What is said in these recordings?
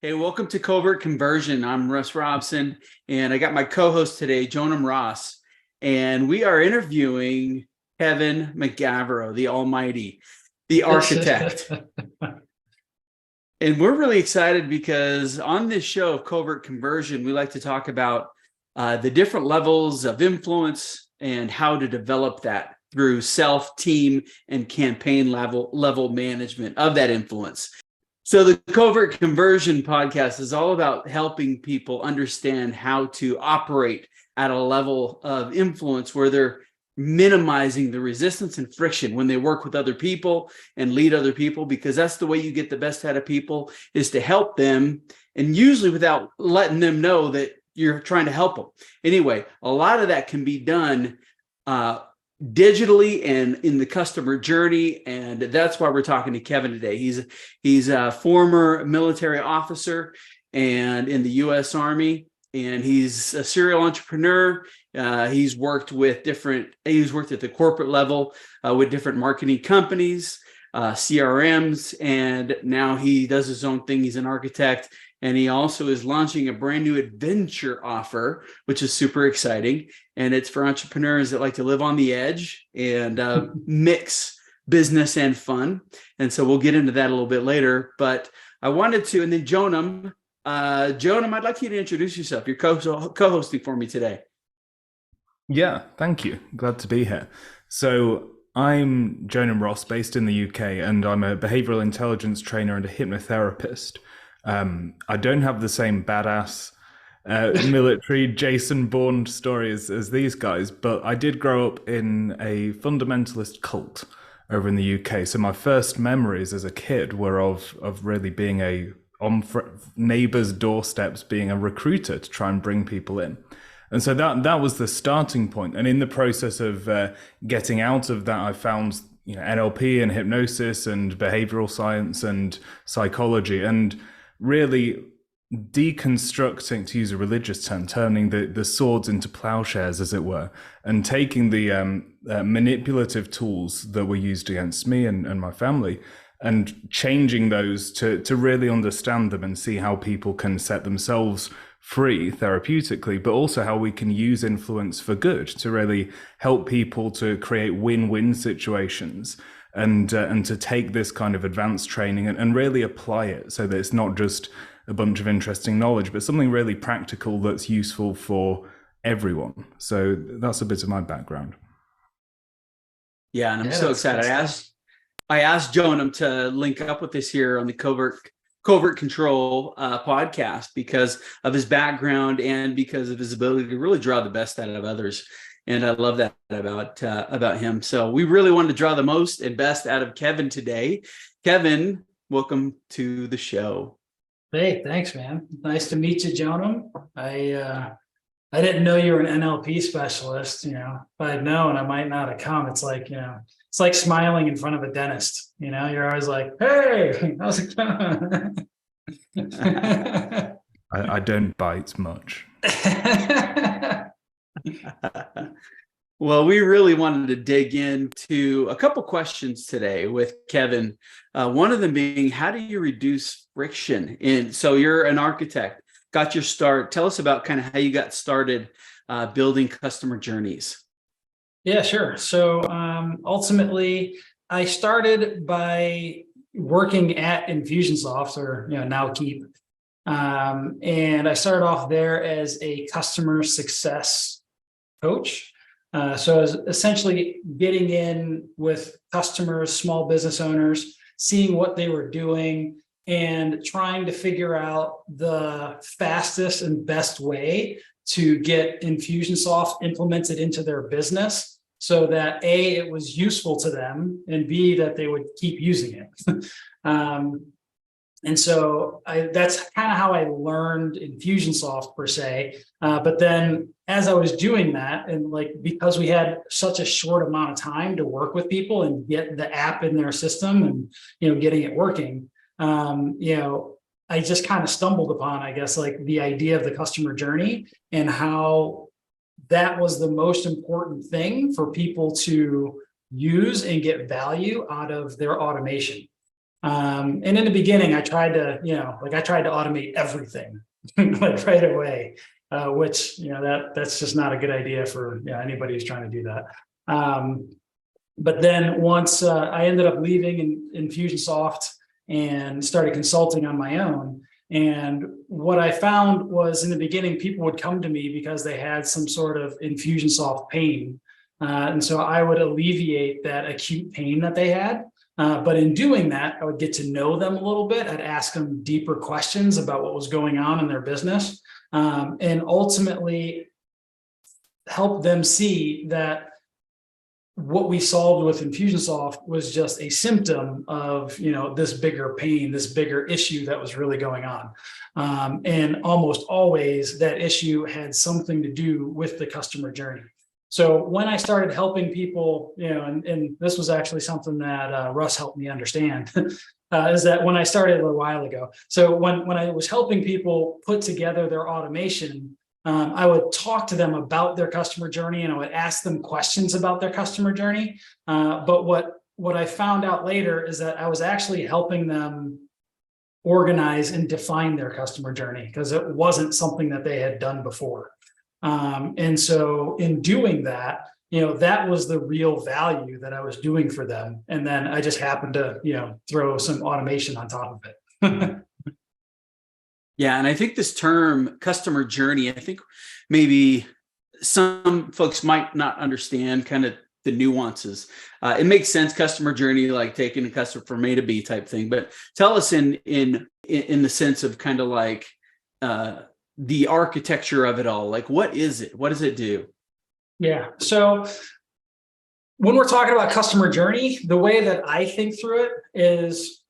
Hey, welcome to Covert Conversion. I'm Russ Robson, and I got my co-host today, Jonam Ross, and we are interviewing Kevin Mogavero, the Almighty, the architect. And we're really excited because on this show of Covert Conversion, we like to talk about the different levels of influence and how to develop that through self, team, and campaign level management of that influence. So the Covert Conversion podcast is all about helping people understand how to operate at a level of influence where they're minimizing the resistance and friction when they work with other people and lead other people, because that's the way you get the best out of people, is to help them, and usually without letting them know that you're trying to help them. Anyway, a lot of that can be done digitally and in the customer journey, and that's why we're talking to Kevin today. He's a former military officer and in the U.S. Army, and he's a serial entrepreneur. He's worked at the corporate level with different marketing companies, CRMs, and now he does his own thing. He's an architect, and he also is launching a brand new adventure offer, which is super exciting. And it's for entrepreneurs that like to live on the edge and mix business and fun. And so we'll get into that a little bit later. But I wanted to, and then Jonam, I'd like you to introduce yourself. You're co-hosting for me today. Yeah, thank you. Glad to be here. So I'm Jonam Ross, based in the UK, and I'm a behavioral intelligence trainer and a hypnotherapist. I don't have the same badass military Jason Bourne story as these guys, but I did grow up in a fundamentalist cult over in the UK. So my first memories as a kid were of really being on neighbors' doorsteps, being a recruiter to try and bring people in. And so that was the starting point. And in the process of getting out of that, I found NLP and hypnosis and behavioral science and psychology, and really deconstructing, to use a religious term, turning the swords into plowshares, as it were, and taking the manipulative tools that were used against me and my family, and changing those to really understand them and see how people can set themselves free therapeutically, but also how we can use influence for good to really help people to create win-win situations, and to take this kind of advanced training and really apply it so that it's not just a bunch of interesting knowledge, but something really practical that's useful for everyone. So that's a bit of my background. Yeah, and I'm so excited. I asked Jonam to link up with us here on the Covert Control podcast because of his background and because of his ability to really draw the best out of others. And I love that about him. So we really wanted to draw the most and best out of Kevin today. Kevin, welcome to the show. Hey, thanks, man. Nice to meet you, Jonam. I didn't know you were an NLP specialist. If I'd known, I might not have come. It's like smiling in front of a dentist. You're always like, "Hey, how's it going?" I don't bite much. Well, we really wanted to dig into a couple questions today with Kevin. One of them being, how do you reduce friction? So you're an architect, got your start. Tell us about kind of how you got started building customer journeys. Yeah, sure. So ultimately, I started by working at Infusionsoft, or now Keep, and I started off there as a customer success coach. So I was essentially getting in with customers, small business owners, seeing what they were doing and trying to figure out the fastest and best way to get Infusionsoft implemented into their business so that A, it was useful to them, and B, that they would keep using it. And so that's kind of how I learned Infusionsoft per se. But then as I was doing that, and because we had such a short amount of time to work with people and get the app in their system and, getting it working, I just kind of stumbled upon, I guess, the idea of the customer journey and how that was the most important thing for people to use and get value out of their automation. And in the beginning, I tried to, I tried to automate everything like right away, which, that's just not a good idea for anybody who's trying to do that. But then once I ended up leaving in Infusionsoft and started consulting on my own. And what I found was in the beginning, people would come to me because they had some sort of Infusionsoft pain. And so I would alleviate that acute pain that they had. But in doing that, I would get to know them a little bit. I'd ask them deeper questions about what was going on in their business, and ultimately help them see that what we solved with Infusionsoft was just a symptom of, this bigger pain, this bigger issue that was really going on. And almost always that issue had something to do with the customer journey. So when I started helping people, and this was actually something that Russ helped me understand, is that when I started a little while ago. So when I was helping people put together their automation, I would talk to them about their customer journey and I would ask them questions about their customer journey. But what I found out later is that I was actually helping them organize and define their customer journey because it wasn't something that they had done before. And so in doing that, that was the real value that I was doing for them. And then I just happened to, throw some automation on top of it. Yeah. And I think this term customer journey, I think maybe some folks might not understand kind of the nuances. It makes sense, customer journey, like taking a customer from A to B type thing. But tell us in the sense of kind of like the architecture of it all. Like, what is it? What does it do? Yeah. So when we're talking about customer journey, the way that I think through it is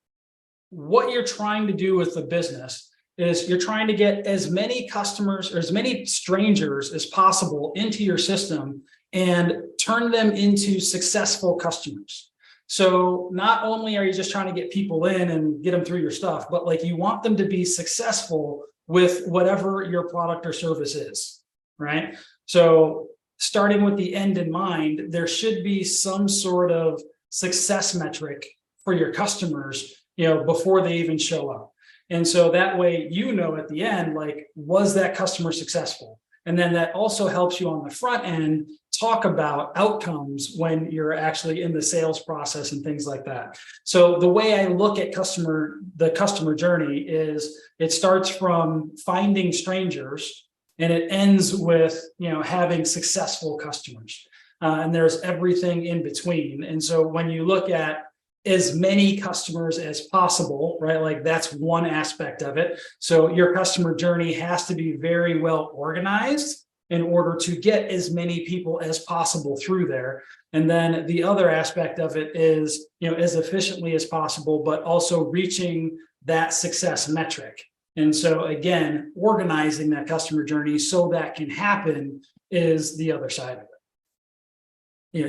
what you're trying to do with the business is you're trying to get as many customers or as many strangers as possible into your system and turn them into successful customers. So not only are you just trying to get people in and get them through your stuff, but like you want them to be successful with whatever your product or service is, right? So starting with the end in mind, there should be some sort of success metric for your customers, before they even show up. And so that way, at the end, like, was that customer successful? And then that also helps you on the front end talk about outcomes when you're actually in the sales process and things like that. So the way I look at the customer journey is it starts from finding strangers and it ends with, having successful customers. And there's everything in between. And so when you look at as many customers as possible, right? Like that's one aspect of it. So your customer journey has to be very well organized in order to get as many people as possible through there. And then the other aspect of it is, as efficiently as possible, but also reaching that success metric. And so again, organizing that customer journey so that can happen is the other side of it.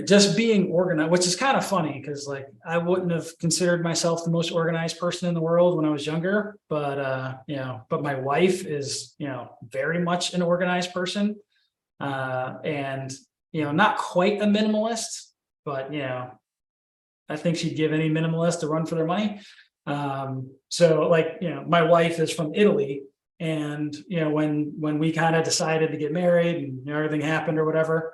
Just being organized, which is kind of funny because like I wouldn't have considered myself the most organized person in the world when I was younger, but but my wife is, very much an organized person. And not quite a minimalist, but I think she'd give any minimalist a run for their money. So like, my wife is from Italy, and when we kind of decided to get married and everything happened or whatever,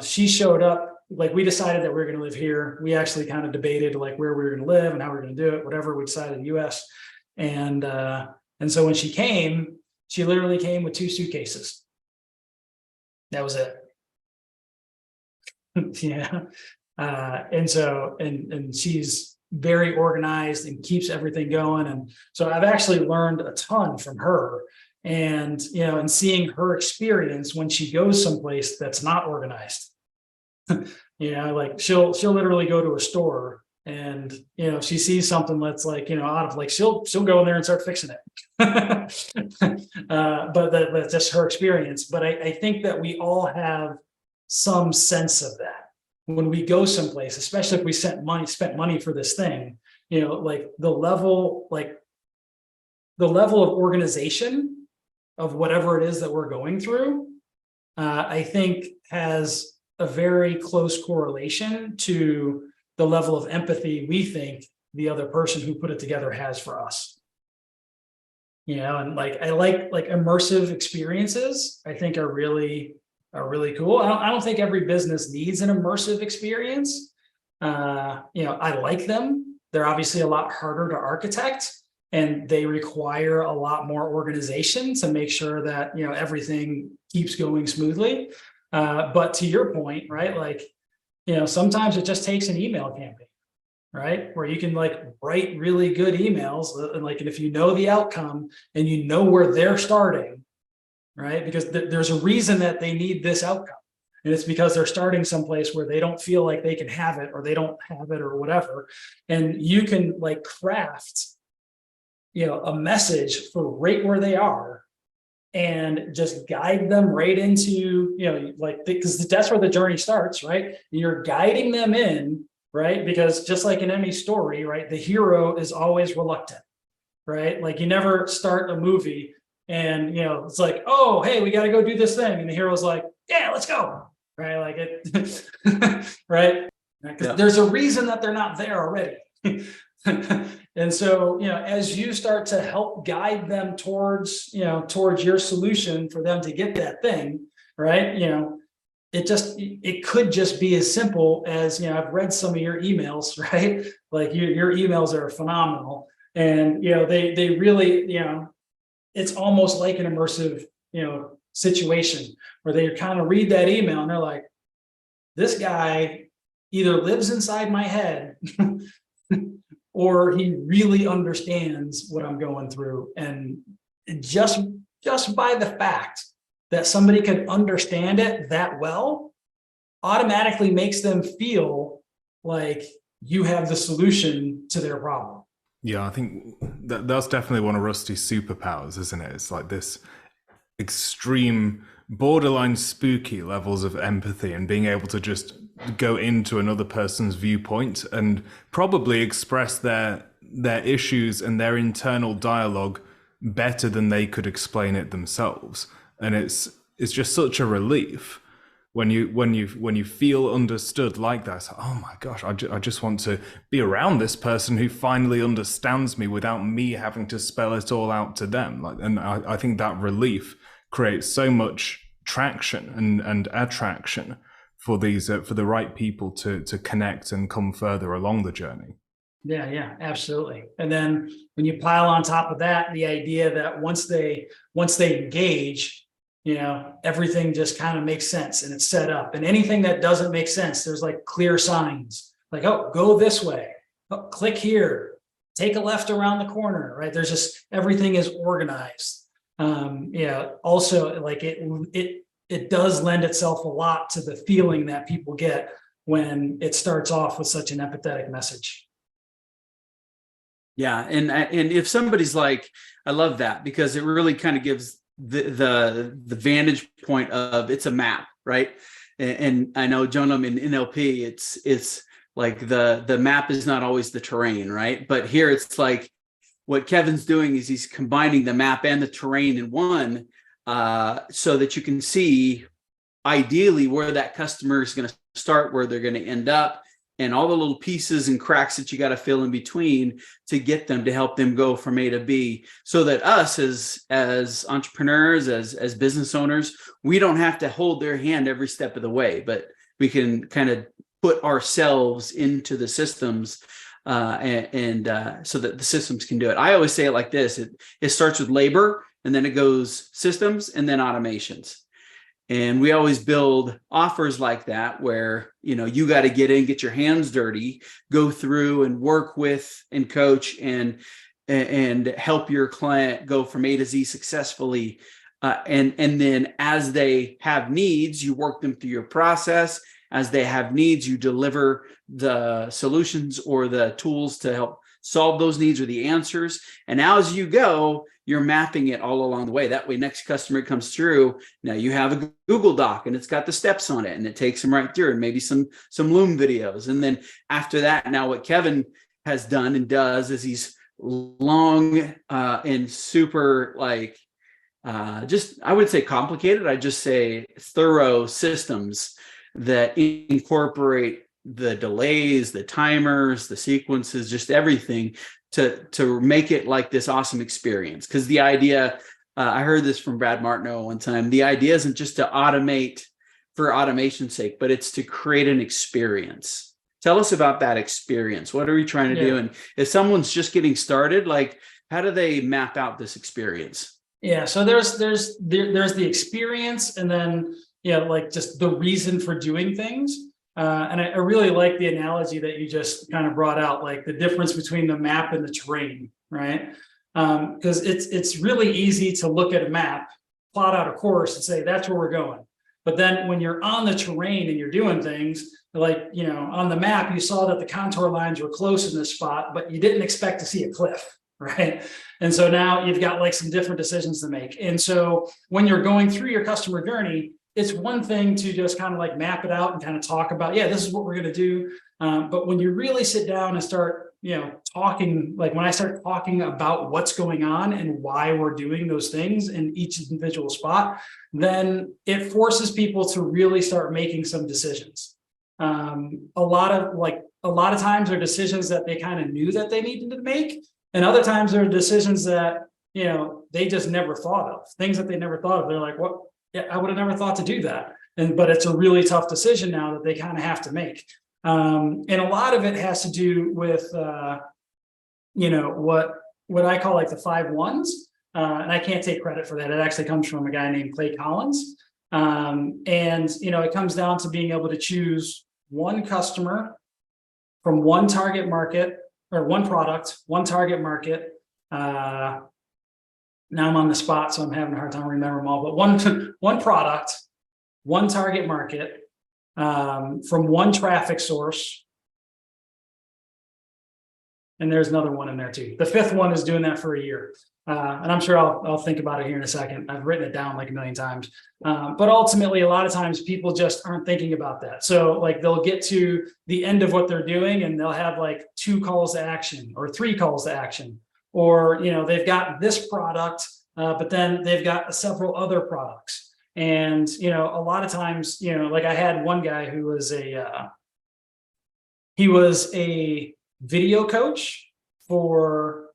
she showed up. Like we decided that we were going to live here. We actually kind of debated like where we were going to live and how we were going to do it, whatever. We decided the US. And so when she came, she literally came with 2 suitcases. That was it. Yeah. And so, and she's very organized and keeps everything going. And so I've actually learned a ton from her, and, and seeing her experience when she goes someplace that's not organized. Like she'll literally go to a store and, she sees something that's like, out of like, she'll go in there and start fixing it. But that's just her experience. But I think that we all have some sense of that when we go someplace, especially if we spent money for this thing, like the level of organization of whatever it is that we're going through, I think has a very close correlation to the level of empathy we think the other person who put it together has for us. And I like immersive experiences, I think are really cool. I don't think every business needs an immersive experience. I like them. They're obviously a lot harder to architect, and they require a lot more organization to make sure that, everything keeps going smoothly. But to your point, right? Sometimes it just takes an email campaign, right? Where you can write really good emails, and if you know the outcome and you know where they're starting, right? Because there's a reason that they need this outcome. And it's because they're starting someplace where they don't feel like they can have it, or they don't have it, or whatever. And you can craft, a message for right where they are, and just guide them right into, because that's where the journey starts, right? You're guiding them in, right? Because just like in any story, right, the hero is always reluctant, right? You never start a movie and, it's like, oh, hey, we got to go do this thing. And the hero's like, yeah, let's go. Right. Right. Because there's a reason that they're not there already. And so, as you start to help guide them towards your solution for them to get that thing, right? It could just be as simple as, I've read some of your emails, right? Your emails are phenomenal. And, they really, it's almost like an immersive, situation where they kind of read that email and they're like, this guy either lives inside my head or he really understands what I'm going through. And just by the fact that somebody can understand it that well automatically makes them feel like you have the solution to their problem. Yeah, I think that's definitely one of Rusty's superpowers, isn't it? It's this extreme, borderline spooky levels of empathy, and being able to just go into another person's viewpoint and probably express their issues and their internal dialogue better than they could explain it themselves. And it's just such a relief when you feel understood like that. It's oh my gosh, I just want to be around this person who finally understands me without me having to spell it all out to them. And I think that relief creates so much traction and attraction for these for the right people to connect and come further along the journey. Yeah, absolutely. And then when you pile on top of that, the idea that once they engage, everything just kind of makes sense and it's set up. And anything that doesn't make sense, there's clear signs, oh, go this way, oh, click here, take a left around the corner, right? There's just, everything is organized. Also it does lend itself a lot to the feeling that people get when it starts off with such an empathetic message. Yeah. And if somebody's like, I love that, because it really kind of gives the vantage point of, it's a map, right? And I know, Jonam, in NLP, it's the map is not always the terrain, right? But here it's what Kevin's doing is he's combining the map and the terrain in one, so that you can see ideally where that customer is going to start, where they're going to end up, and all the little pieces and cracks that you got to fill in between to get them, to help them go from A to B, so that us as entrepreneurs, as business owners, we don't have to hold their hand every step of the way, but we can kind of put ourselves into the systems, and so that the systems can do it. I always say it like this: it starts with labor, and then it goes systems, and then automations. And we always build offers like that, where, you got to get in, get your hands dirty, go through and work with and coach and help your client go from A to Z successfully. And then as they have needs, you work them through your process. As they have needs, you deliver the solutions or the tools to help solve those needs or the answers. And now as you go, you're mapping it all along the way. That way, next customer comes through, now you have a Google Doc and it's got the steps on it, and it takes them right through, and maybe some Loom videos. And then after that, now what Kevin has done and does is he's long and super just, I would say complicated. I just say thorough systems that incorporate the delays, the timers, the sequences, just everything to make it like this awesome experience. Because the idea, I heard this from Brad Martineau one time, the idea isn't just to automate for automation's sake, but it's to create an experience. Tell us about that experience. What are we trying to do? And if someone's just getting started, like, how do they map out this experience? Yeah, so there's the experience, and then like just the reason for doing things. And I really like the analogy that you just kind of brought out, like the difference between the map and the terrain, right? Because it's really easy to look at a map, plot out a course, and say that's where we're going. But then when you're on the terrain and you're doing things, like on the map, you saw that the contour lines were close in this spot, but you didn't expect to see a cliff. Right. And so now you've got like some different decisions to make. And so when you're going through your customer journey, it's one thing to just kind of like map it out and kind of talk about, this is what we're going to do. But when you really sit down and start, talking, like when I start talking about what's going on and why we're doing those things in each individual spot, then it forces people to really start making some decisions. A lot of times there are decisions that they kind of knew that they needed to make. And other times there are decisions that, they just never thought of, things that they never thought of. They're like, what? Yeah, I would have never thought to do that. But it's a really tough decision now that they kind of have to make. And a lot of it has to do with, what I call like the 5 1s. And I can't take credit for that. It actually comes from a guy named Clay Collins. And, it comes down to being able to choose one customer from one target market, or one product, one target market. Now I'm on the spot, so I'm having a hard time remembering them all, but one product, one target market, from one traffic source. And there's another one in there too. The 5th one is doing that for a year. And I'm sure I'll think about it here in a second. I've written it down like a million times. But ultimately, a lot of times people just aren't thinking about that. So like they'll get to the end of what they're doing and they'll have like 2 calls to action or 3 calls to action. Or, they've got this product, but then they've got several other products. And, a lot of times, like I had one guy who was he was a video coach for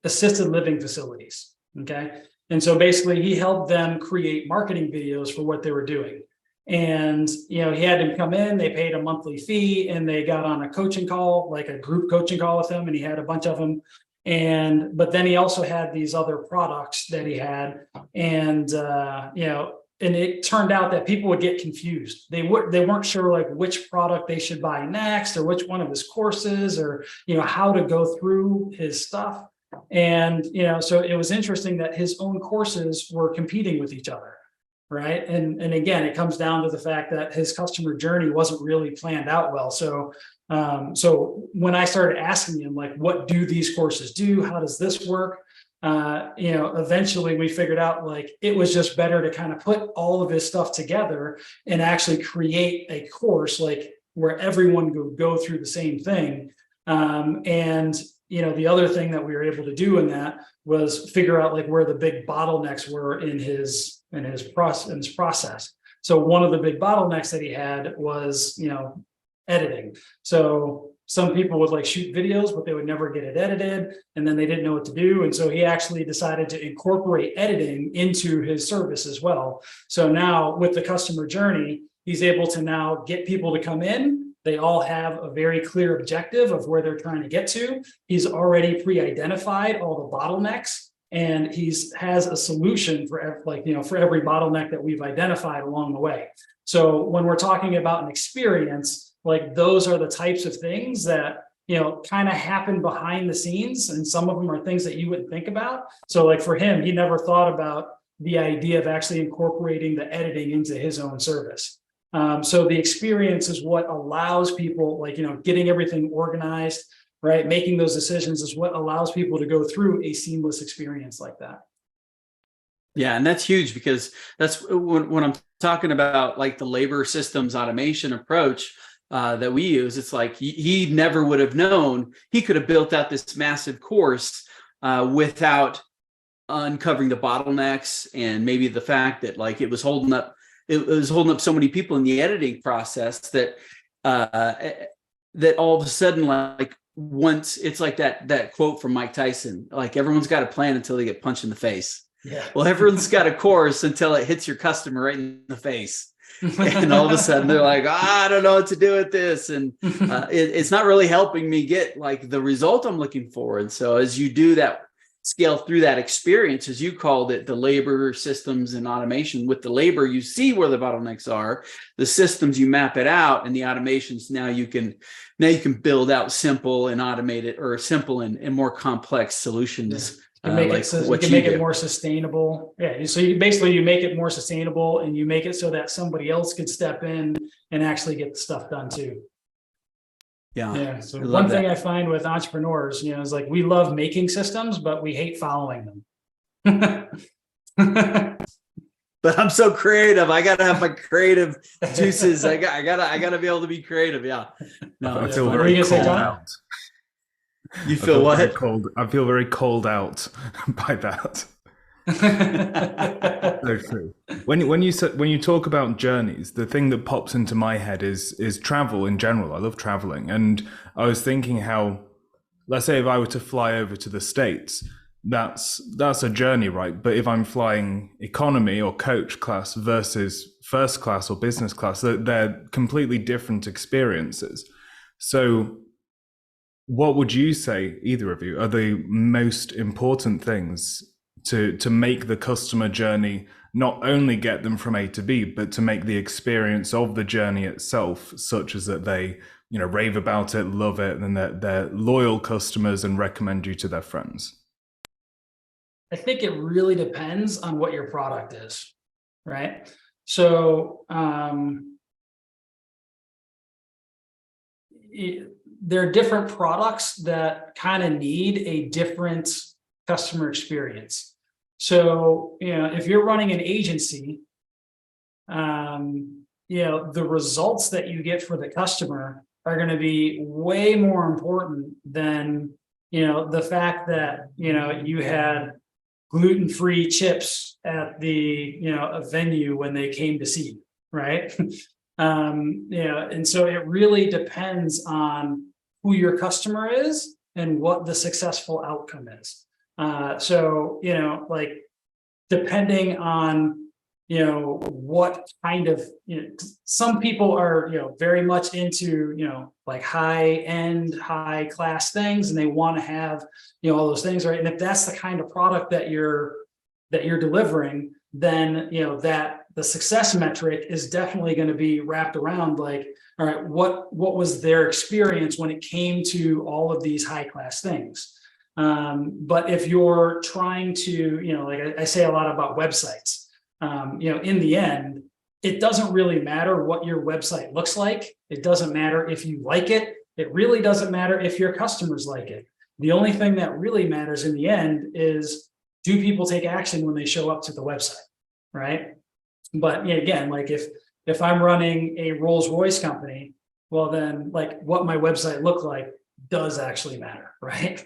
assisted living facilities. Okay. And so basically he helped them create marketing videos for what they were doing. And, he had them come in, they paid a monthly fee, and they got on a coaching call, like a group coaching call with him. And he had a bunch of them. But then he also had these other products that he had. And, and it turned out that people would get confused. They weren't sure like which product they should buy next, or which one of his courses, or, how to go through his stuff. And, so it was interesting that his own courses were competing with each other. Right. And again, it comes down to the fact that his customer journey wasn't really planned out well. So when I started asking him, like, what do these courses do? How does this work? Eventually we figured out like it was just better to kind of put all of his stuff together and actually create a course like where everyone would go through the same thing. The other thing that we were able to do in that was figure out like where the big bottlenecks were in his process. So one of the big bottlenecks that he had was, editing. So some people would like shoot videos, but they would never get it edited, and then they didn't know what to do. And so he actually decided to incorporate editing into his service as well. So now with the customer journey, he's able to now get people to come in. They all have a very clear objective of where they're trying to get to. He's already pre-identified all the bottlenecks, and has a solution for every bottleneck that we've identified along the way. So when we're talking about an experience, like those are the types of things that, kind of happen behind the scenes. And some of them are things that you wouldn't think about. So like for him, he never thought about the idea of actually incorporating the editing into his own service. So the experience is what allows people, like, getting everything organized, right? Making those decisions is what allows people to go through a seamless experience like that. Yeah, and that's huge, because that's when I'm talking about like the labor systems automation approach that we use. It's like he never would have known. He could have built out this massive course without uncovering the bottlenecks, and maybe the fact that like it was holding up so many people in the editing process that that all of a sudden, like once it's like that quote from Mike Tyson, like everyone's got a plan until they get punched in the face. Yeah. Well, everyone's got a course until it hits your customer right in the face. And all of a sudden they're like, I don't know what to do with this. And it's not really helping me get like the result I'm looking for. And so as you do that, scale through that experience, as you called it, the labor, systems, and automation. With the labor, you see where the bottlenecks are. The systems, you map it out, and the automations, now you can build out simple and automated, or simple and more complex solutions. You can make it more sustainable. Yeah. So you make it more sustainable, and you make it so that somebody else could step in and actually get the stuff done too. Yeah. So one thing I find with entrepreneurs, is like, we love making systems, but we hate following them. But I'm so creative. I gotta have my creative juices. I gotta be able to be creative. Yeah. No, I feel very called out. You feel what? I feel very called out by that. So true. When you talk about journeys, the thing that pops into my head is travel in general. I love traveling, and I was thinking how, let's say if I were to fly over to the States, that's a journey, right? But if I'm flying economy or coach class versus first class or business class, they're completely different experiences. So what would you say, either of you, are the most important things to make the customer journey, not only get them from A to B, but to make the experience of the journey itself such as that they, rave about it, love it, and that they're loyal customers and recommend you to their friends? I think it really depends on what your product is, right? So there are different products that kind of need a different customer experience. So, if you're running an agency, the results that you get for the customer are going to be way more important than, the fact that, you had gluten-free chips at the, a venue when they came to see you, right? And so it really depends on who your customer is and what the successful outcome is. So, like, depending on, what kind of, some people are, very much into, like high-end, high-class things, and they want to have, all those things, right? And if that's the kind of product that you're delivering, then, that the success metric is definitely going to be wrapped around, like, all right, what was their experience when it came to all of these high-class things? But if you're trying to, like I say a lot about websites, in the end, it doesn't really matter what your website looks like. It doesn't matter if you like it. It really doesn't matter if your customers like it. The only thing that really matters in the end is, do people take action when they show up to the website, right? But again, like if I'm running a Rolls-Royce company, well then, like, what my website look like does actually matter, right?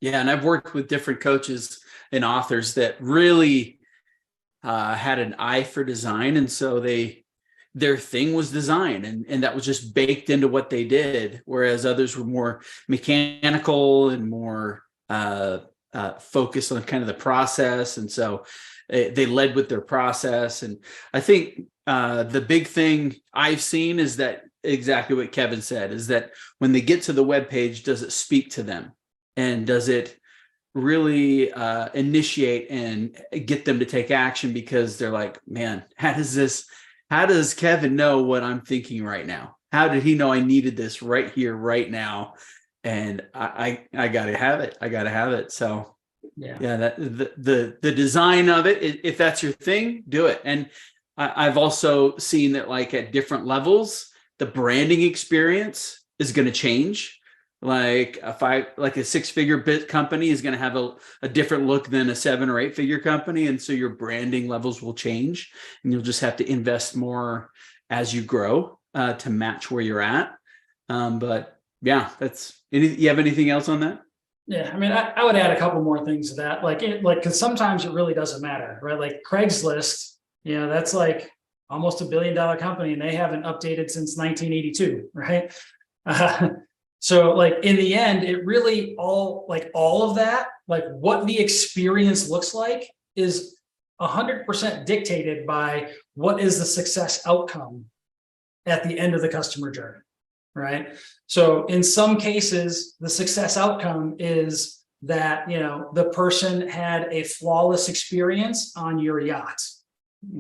Yeah, and I've worked with different coaches and authors that really had an eye for design, and so their thing was design, and that was just baked into what they did. Whereas others were more mechanical and more focused on kind of the process, and so they led with their process. And I think the big thing I've seen is that exactly what Kevin said, is that when they get to the web page, does it speak to them? And does it really initiate and get them to take action? Because they're like, man, how does Kevin know what I'm thinking right now? How did he know I needed this right here, right now? And I gotta have it. I gotta have it. So yeah, that the design of it, if that's your thing, do it. And I've also seen that, like, at different levels, the branding experience is going to change. Like a six-figure bit company is going to have a different look than a 7 or 8 figure company. And so your branding levels will change, and you'll just have to invest more as you grow to match where you're at. But yeah, you have anything else on that? Yeah, I mean, I would add a couple more things to that, because sometimes it really doesn't matter, right? Like Craigslist, that's like almost $1 billion company, and they haven't updated since 1982, right? So like in the end, it really all of that, like what the experience looks like is 100% dictated by what is the success outcome at the end of the customer journey, right? So in some cases, the success outcome is that, the person had a flawless experience on your yacht,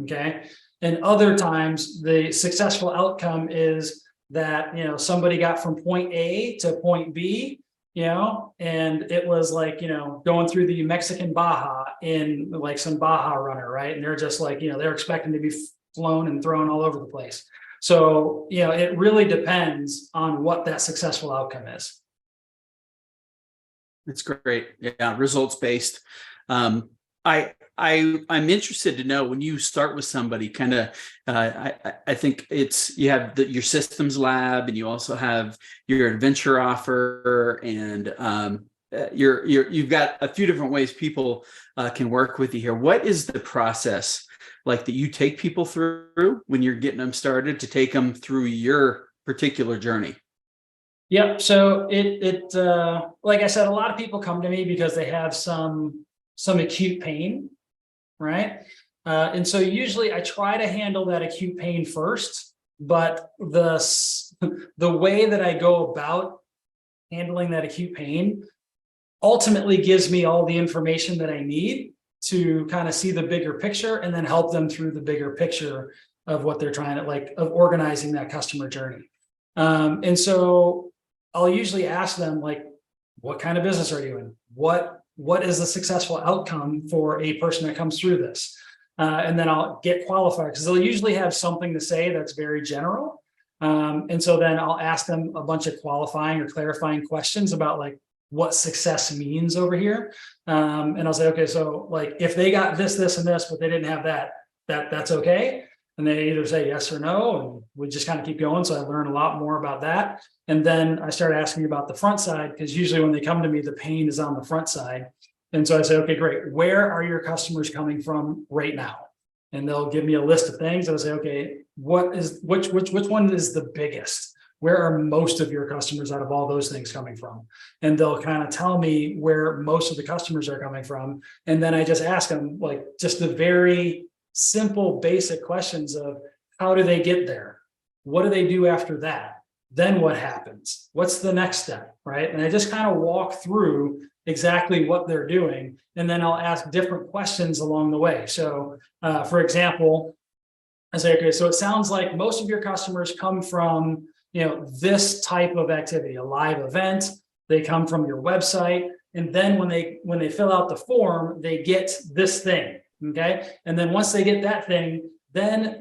okay? And other times the successful outcome is that, somebody got from point A to point B, and it was like, going through the Mexican Baja in like some Baja runner, right? And they're just like, they're expecting to be flown and thrown all over the place. So, it really depends on what that successful outcome is. It's great. Yeah, results based. I'm interested to know when you start with somebody, kind of. I think you have your systems lab, and you also have your adventure offer, and you've got a few different ways people can work with you here. What is the process like that you take people through when you're getting them started to take them through your particular journey? Yep. So like I said, a lot of people come to me because they have some acute pain, right? And so usually I try to handle that acute pain first, but the way that I go about handling that acute pain ultimately gives me all the information that I need to kind of see the bigger picture and then help them through the bigger picture of what they're trying to of organizing that customer journey. And so I'll usually ask them, like, what kind of business are you in? What is the successful outcome for a person that comes through this? And then I'll get qualified, because they'll usually have something to say that's very general. And so then I'll ask them a bunch of qualifying or clarifying questions about like what success means over here. And I'll say, okay, so like if they got this, this, and this, but they didn't have that's okay. And they either say yes or no, and we just kind of keep going. So I learn a lot more about that. And then I start asking about the front side, because usually when they come to me, the pain is on the front side. And so I say, okay, great. Where are your customers coming from right now? And they'll give me a list of things. I'll say, okay, which one is the biggest? Where are most of your customers out of all those things coming from? And they'll kind of tell me where most of the customers are coming from. And then I just ask them like just the very simple, basic questions of how do they get there? What do they do after that? Then what happens? What's the next step, right? And I just kind of walk through exactly what they're doing. And then I'll ask different questions along the way. So for example, I say, okay, so it sounds like most of your customers come from, this type of activity, a live event. They come from your website. And then when they fill out the form, they get this thing. Okay. And then once they get that thing, then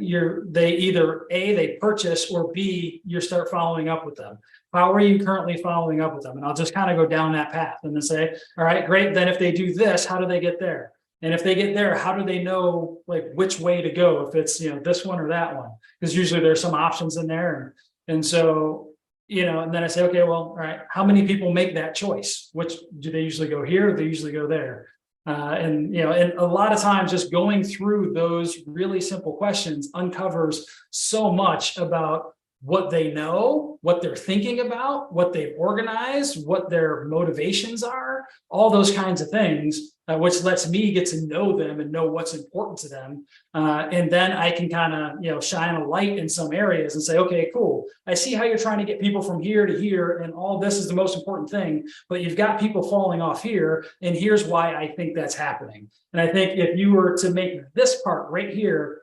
they either A, they purchase, or B, you start following up with them. How are you currently following up with them? And I'll just kind of go down that path and then say, all right, great. Then if they do this, how do they get there? And if they get there, how do they know like which way to go? If it's, this one or that one, because usually there's some options in there. And so, and then I say, okay, well, all right, how many people make that choice? Which do they usually go here? Or they usually go there? And a lot of times just going through those really simple questions uncovers so much about what they know, what they're thinking about, what they've organized, what their motivations are, all those kinds of things, which lets me get to know them and know what's important to them. And then I can kind of, shine a light in some areas and say, okay, cool. I see how you're trying to get people from here to here, and all this is the most important thing, but you've got people falling off here, and here's why I think that's happening. And I think if you were to make this part right here,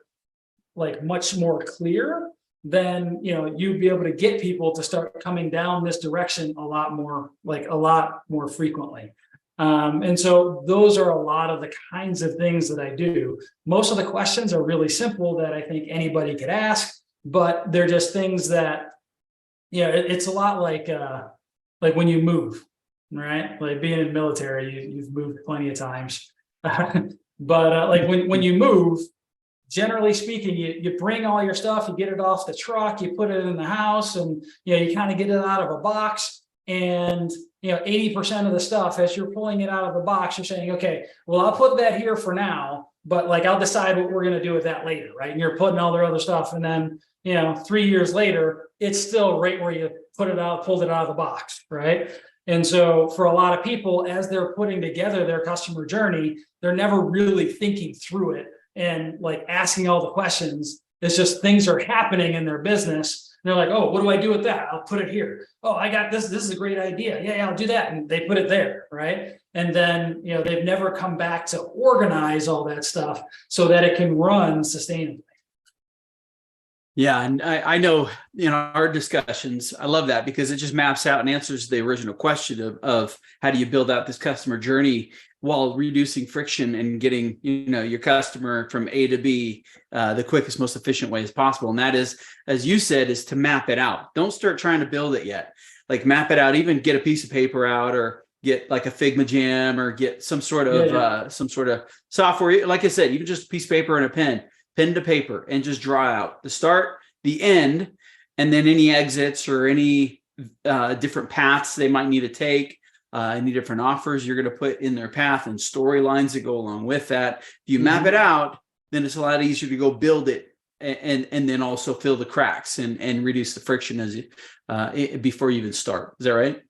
like much more clear, then you'd be able to get people to start coming down this direction a lot more frequently. And so those are a lot of the kinds of things that I do. Most of the questions are really simple that I think anybody could ask, but they're just things that it's a lot like when you move, right? Like being in the military, you've moved plenty of times, but like when you move, generally speaking, you bring all your stuff, you get it off the truck, you put it in the house, and you kind of get it out of a box. And 80% of the stuff, as you're pulling it out of the box, you're saying, okay, well, I'll put that here for now, but like, I'll decide what we're going to do with that later. Right. And you're putting all their other stuff. And then, 3 years later, it's still right where you pulled it out of the box. Right. And so for a lot of people, as they're putting together their customer journey, they're never really thinking through it and like asking all the questions. It's just things are happening in their business. They're like, oh, what do I do with that? I'll put it here. Oh, I got this. This is a great idea. Yeah, I'll do that. And they put it there. Right. And then, they've never come back to organize all that stuff so that it can run sustainably. Yeah. And I know, our discussions, I love that because it just maps out and answers the original question of how do you build out this customer journey while reducing friction and getting, your customer from A to B the quickest, most efficient way as possible. And that is, as you said, is to map it out. Don't start trying to build it yet. Like map it out, even get a piece of paper out or get like a Figma jam or get some sort of software. Like I said, even just a piece of paper and a pen to paper, and just draw out the start, the end, and then any exits or any different paths they might need to take, any different offers you're going to put in their path, and storylines that go along with that. If you map it out, then it's a lot easier to go build it and then also fill the cracks and reduce the friction as before you even start. Is that right?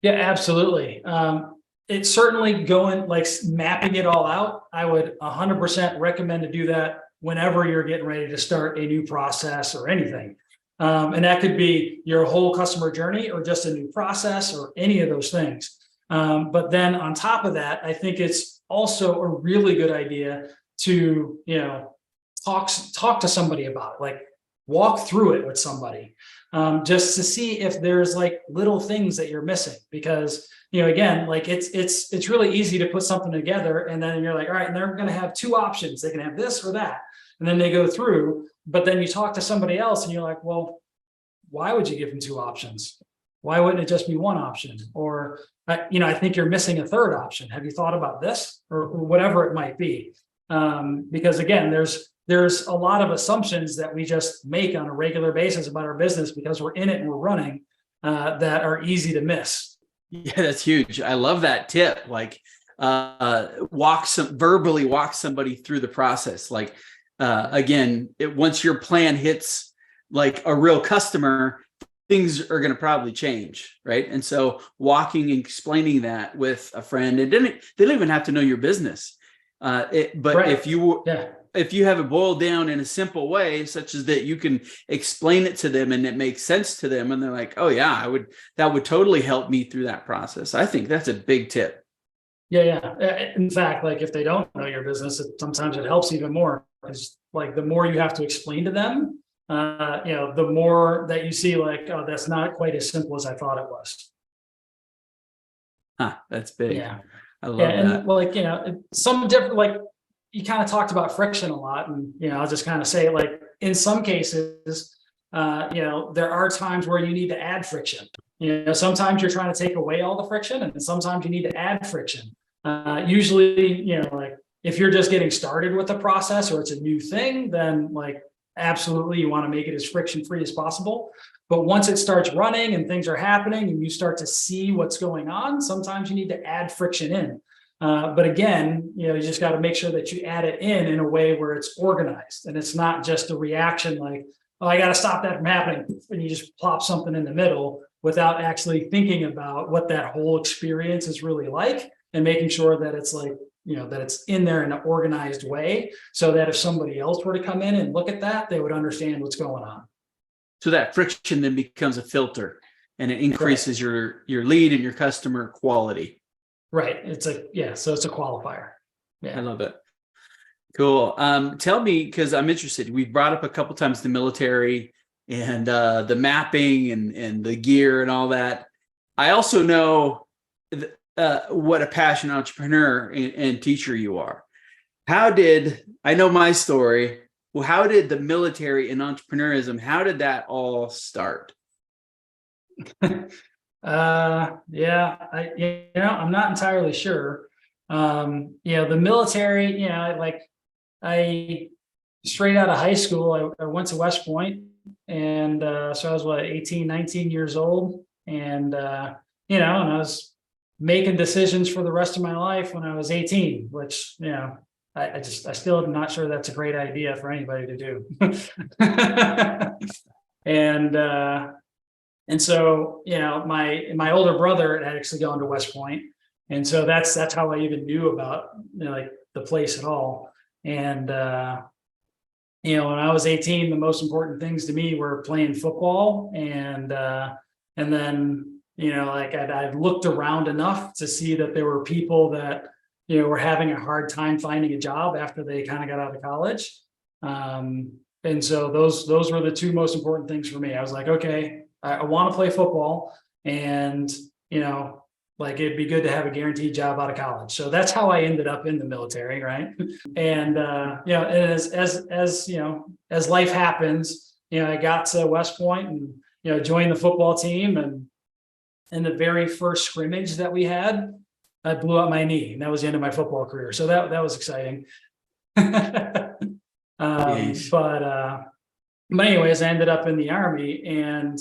Yeah, absolutely. It's certainly going like mapping it all out. I would 100% recommend to do that whenever you're getting ready to start a new process or anything. And that could be your whole customer journey or just a new process or any of those things. But then on top of that, I think it's also a really good idea to, talk to somebody about it, like walk through it with somebody, just to see if there's like little things that you're missing. Because, again, like it's really easy to put something together and then you're like, all right, and they're going to have two options. They can have this or that. And then they go through, but then you talk to somebody else and you're like, well, why would you give them two options? Why wouldn't it just be one option? Or, I think you're missing a third option. Have you thought about this or whatever it might be? Because again, there's a lot of assumptions that we just make on a regular basis about our business because we're in it and we're running that are easy to miss. Yeah, that's huge. I love that tip. Like verbally walk somebody through the process. Like, again, once your plan hits like a real customer, things are going to probably change, right? And so walking and explaining that with a friend, they don't even have to know your business. But right. If you have it boiled down in a simple way, such as that you can explain it to them and it makes sense to them, and they're like, oh yeah, that would totally help me through that process. I think that's a big tip. Yeah. In fact, like if they don't know your business, sometimes it helps even more. Because like the more you have to explain to them, the more that you see like, oh, that's not quite as simple as I thought it was. That's big. Yeah. I love that. And like, some different, like you kind of talked about friction a lot, and, I'll just kind of say like, in some cases, there are times where you need to add friction. Sometimes you're trying to take away all the friction, and sometimes you need to add friction. Usually, like if you're just getting started with the process or it's a new thing, then like absolutely you want to make it as friction free as possible. But once it starts running and things are happening and you start to see what's going on, sometimes you need to add friction in. But again, you just got to make sure that you add it in a way where it's organized and it's not just a reaction like, oh, I got to stop that from happening. And you just plop something in the middle without actually thinking about what that whole experience is really like and making sure that it's like, that it's in there in an organized way so that if somebody else were to come in and look at that, they would understand what's going on. So that friction then becomes a filter and it increases your lead and your customer quality. Right. So it's a qualifier. Yeah. I love it. Cool. Tell me, because I'm interested, we brought up a couple times the military and the mapping and the gear and all that. I also know what a passionate entrepreneur and teacher you are. I know my story. Well, how did the military and entrepreneurism, how did that all start? I'm not entirely sure. The military, I straight out of high school, I went to West Point, and so I was 18, 19 years old, and and I was making decisions for the rest of my life when I was 18, which I still am not sure that's a great idea for anybody to do. And so, my older brother had actually gone to West Point. And so that's how I even knew about, like the place at all. And, when I was 18, the most important things to me were playing football. And then, like I'd looked around enough to see that there were people that, were having a hard time finding a job after they kind of got out of college. And so those were the two most important things for me. I was like, okay, I want to play football, and, like it'd be good to have a guaranteed job out of college. So that's how I ended up in the military. Right. And, as life happens, I got to West Point and, joined the football team. And in the very first scrimmage that we had, I blew out my knee, and that was the end of my football career. So that was exciting. But anyways, I ended up in the Army, and,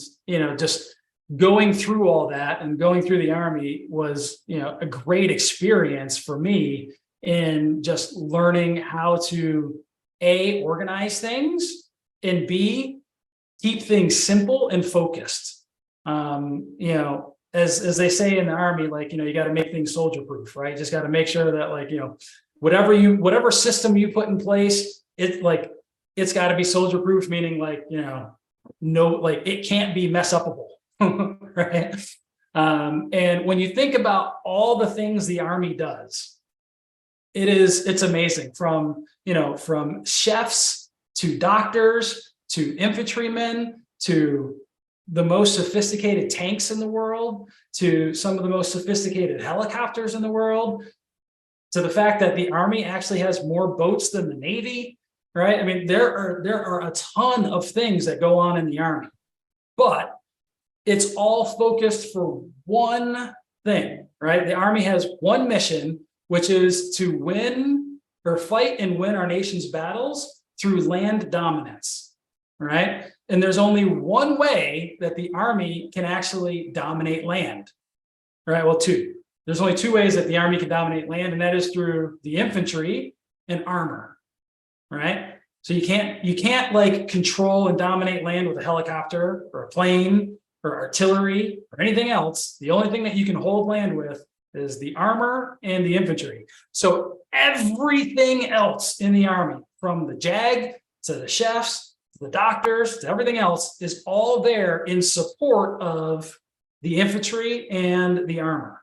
just going through all that and going through the Army was, a great experience for me in just learning how to A, organize things, and B, keep things simple and focused. As they say in the Army, like, you got to make things soldier proof, right? Just got to make sure that, like, whatever system you put in place, it's got to be soldier proof, meaning like, no, like it can't be mess upable. Right. And when you think about all the things the Army does, it's amazing, from chefs to doctors to infantrymen to the most sophisticated tanks in the world to some of the most sophisticated helicopters in the world, to the fact that the Army actually has more boats than the Navy. Right. I mean, there are a ton of things that go on in the Army, but it's all focused for one thing, right? The Army has one mission, which is to win or fight and win our nation's battles through land dominance, right? And there's only one way that the Army can actually dominate land, right? Well, two. There's only two ways that the Army can dominate land, and that is through the infantry and armor, right? So you can't like control and dominate land with a helicopter or a plane or artillery or anything else. The only thing that you can hold land with is the armor and the infantry. So everything else in the Army, from the JAG to the chefs, to the doctors, to everything else, is all there in support of the infantry and the armor,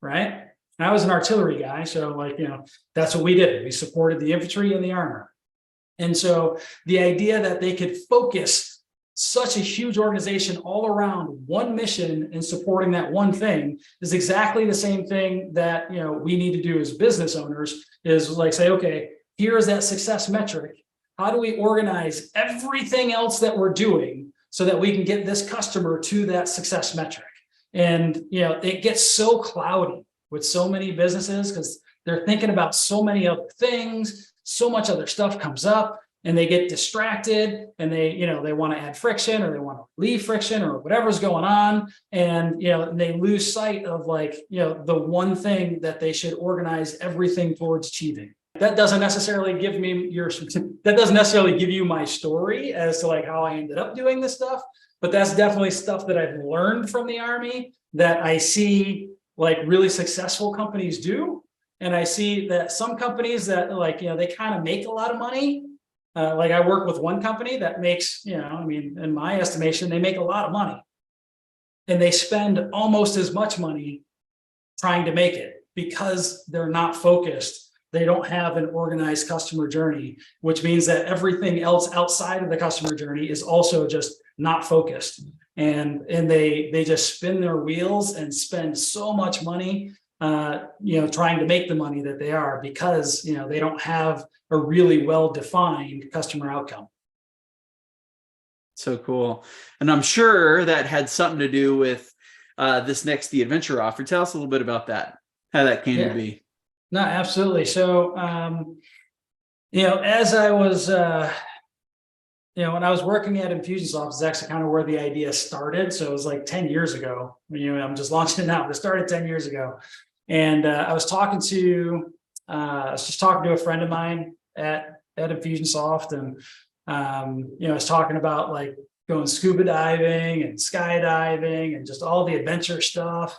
right? And I was an artillery guy, so like, that's what we did. We supported the infantry and the armor. And so the idea that they could focus such a huge organization all around one mission and supporting that one thing is exactly the same thing that, we need to do as business owners, is like say, okay, here is that success metric. How do we organize everything else that we're doing so that we can get this customer to that success metric? And, it gets so cloudy with so many businesses because they're thinking about so many other things, so much other stuff comes up, and they get distracted, and they want to add friction, or they want to leave friction, or whatever's going on. And, they lose sight of like, the one thing that they should organize everything towards achieving. That doesn't necessarily give you my story as to like how I ended up doing this stuff, but that's definitely stuff that I've learned from the Army that I see like really successful companies do. And I see that some companies that like, they kind of make a lot of money. Like I work with one company that makes, in my estimation, they make a lot of money, and they spend almost as much money trying to make it because they're not focused. They don't have an organized customer journey, which means that everything else outside of the customer journey is also just not focused. And they just spin their wheels and spend so much money, trying to make the money that they are, because, they don't have a really well-defined customer outcome. So cool. And I'm sure that had something to do with this next The Adventure offer. Tell us a little bit about that, how that came to be. No, absolutely. So, as I was, when I was working at Infusionsoft, is actually kind of where the idea started. So it was like 10 years ago. I'm just launching it now. It started 10 years ago. And I was talking to I was just talking to a friend of mine at Infusionsoft, and I was talking about like going scuba diving and skydiving and just all the adventure stuff.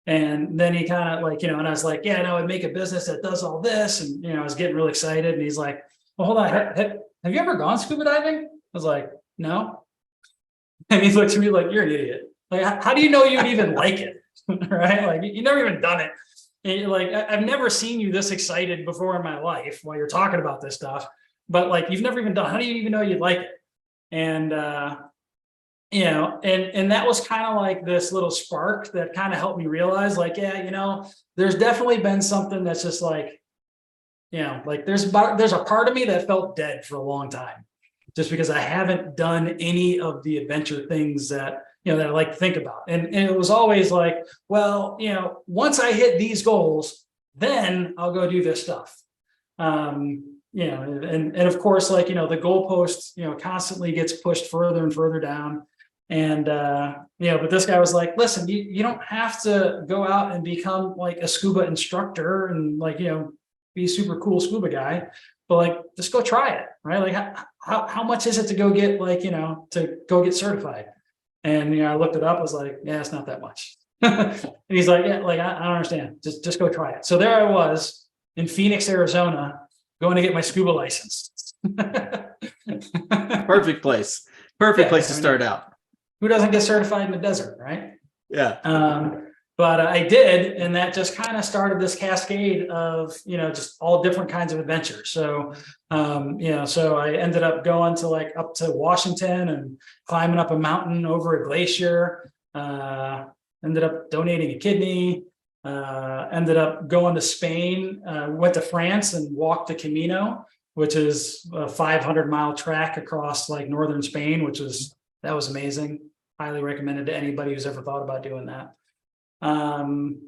And then he kind of like, and I was like, yeah, and I would make a business that does all this. And, I was getting really excited. And he's like, well, hold on. Have you ever gone scuba diving? I was like, no. And he looked at me like, you're an idiot. Like, how do you know you'd even like it? Right? Like, you never even done it. And like, I've never seen you this excited before in my life while you're talking about this stuff. But like, you've never even done, how do you even know you'd like it? And, and that was kind of like this little spark that kind of helped me realize like, yeah, there's definitely been something that's just like, like there's a part of me that felt dead for a long time, just because I haven't done any of the adventure things that, that I like to think about. And it was always like, well, once I hit these goals, then I'll go do this stuff. And of course, like, the goalpost, constantly gets pushed further and further down. And, but this guy was like, listen, you don't have to go out and become like a scuba instructor and like, be a super cool scuba guy, but like, just go try it. Right. Like how much is it to go get like, to go get certified? And, I looked it up, I was like, yeah, it's not that much. And he's like, yeah, like, I don't understand. Just go try it. So there I was in Phoenix, Arizona, going to get my scuba license. Perfect place. Perfect place to start out. Who doesn't get certified in the desert, right? Yeah. But I did, and that just kind of started this cascade of, just all different kinds of adventures. So, so I ended up going to like up to Washington and climbing up a mountain over a glacier, ended up donating a kidney, ended up going to Spain, went to France and walked the Camino, which is a 500-mile track across like northern Spain, that was amazing. Highly recommended to anybody who's ever thought about doing that. And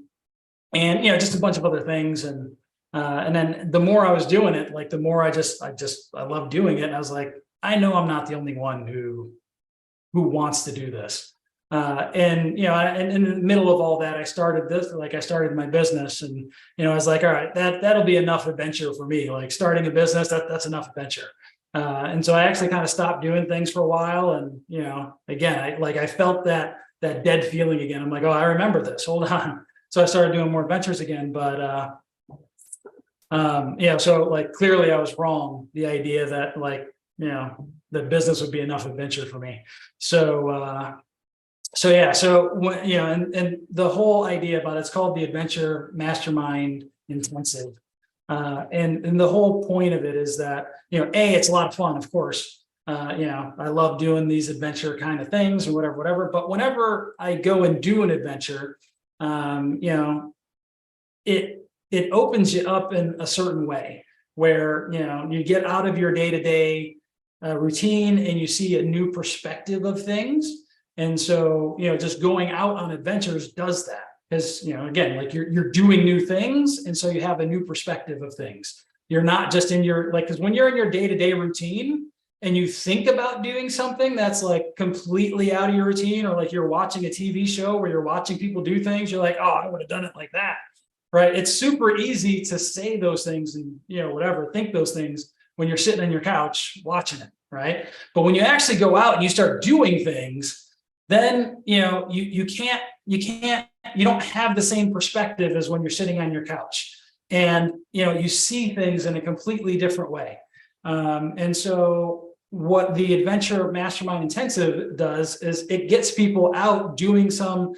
just a bunch of other things, and then the more I was doing it, like the more I love doing it. And I was like, I know I'm not the only one who wants to do this. And in the middle of all that, I started my business, and I was like, all right, that'll be enough adventure for me. Like starting a business, that's enough adventure. And so I actually kind of stopped doing things for a while, and again, I felt that dead feeling again. I'm like, oh, I remember this. Hold on. So I started doing more adventures again, but so like clearly I was wrong. The idea that like the business would be enough adventure for me. So when, and the whole idea about it's called the Adventure Mastermind Intensive. And the whole point of it is that, it's a lot of fun, of course. I love doing these adventure kind of things or whatever. But whenever I go and do an adventure, it opens you up in a certain way where, you get out of your day-to-day routine and you see a new perspective of things. And so, just going out on adventures does that. Because, again, like you're doing new things. And so you have a new perspective of things. You're not just in your, like, because when you're in your day-to-day routine and you think about doing something that's like completely out of your routine, or like you're watching a TV show where you're watching people do things, you're like, oh, I would have done it like that. Right. It's super easy to say those things and, think those things when you're sitting on your couch watching it. Right. But when you actually go out and you start doing things, then, you don't have the same perspective as when you're sitting on your couch, and, you see things in a completely different way. And so what the Adventure Mastermind Intensive does is it gets people out doing some,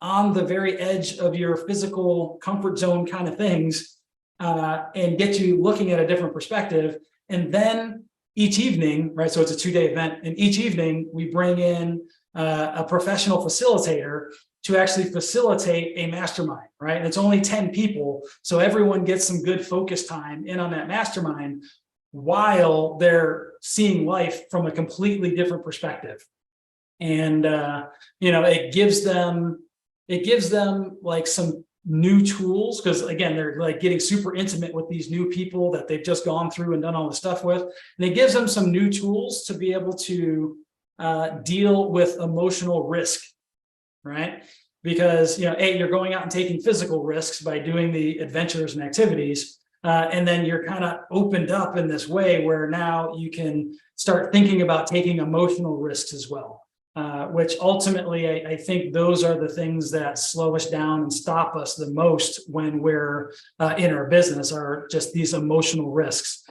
on the very edge of your physical comfort zone kind of things, and get you looking at a different perspective. And then each evening, right, so it's a 2-day event, and each evening we bring in a professional facilitator to actually facilitate a mastermind, right? And it's only 10 people. So everyone gets some good focus time in on that mastermind while they're seeing life from a completely different perspective. And, it gives them like some new tools, because again, they're like getting super intimate with these new people that they've just gone through and done all the stuff with. And it gives them some new tools to be able to deal with emotional risk, right? Because, you're going out and taking physical risks by doing the adventures and activities, And then you're kind of opened up in this way where now you can start thinking about taking emotional risks as well, which ultimately I think those are the things that slow us down and stop us the most when we're in our business, are just these emotional risks.